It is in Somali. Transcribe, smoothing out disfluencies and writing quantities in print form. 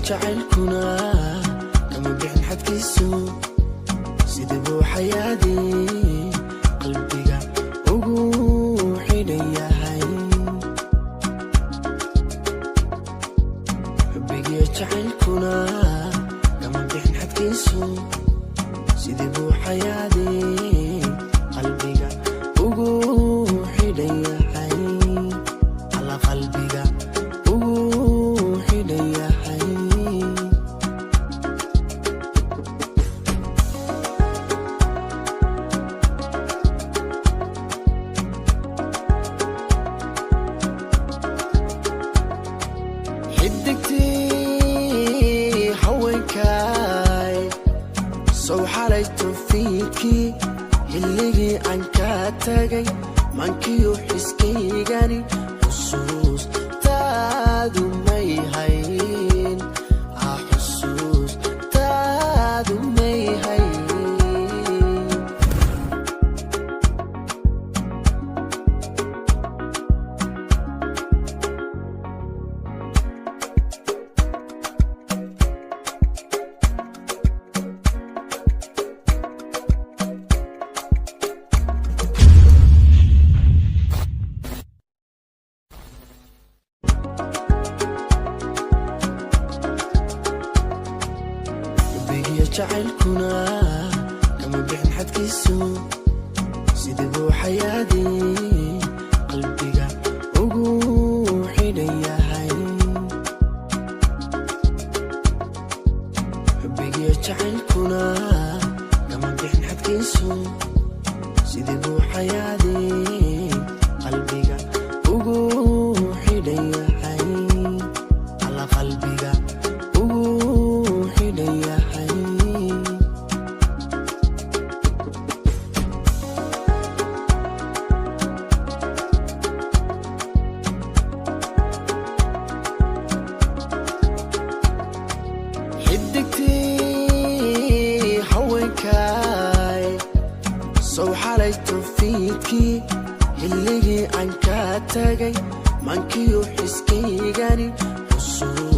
jacaylkuna kama bixin xadkiisu sidii buu xayaadii qalbiga ugu xidhan yahay xubbigiyo jacaylkuna kama bixin xadkiisu sidii buu xayaadii qalbiga ugu xidhan yahay alla qalbiga حدكتي حوينكاي سو حاليتو فيكي اللي عنك تاقي مانكيو حسكي غاني حسوس تادو ميهين حسوس تادو ميهين jacaylkuna kama bixin xadkiisu sidii buu xayaadii qalbiga ugu xidhan yahay xubbigiyo jacaylkuna kama bixin xadkiisu sidii buu xayaadii qalbiga ugu xidhan yahay alla qalbiga ugu xidhan yahay حدكتي حوينكاي سو حاليتو فيكي اللي عنك تاقي مانكيو حسكي غاني حسوس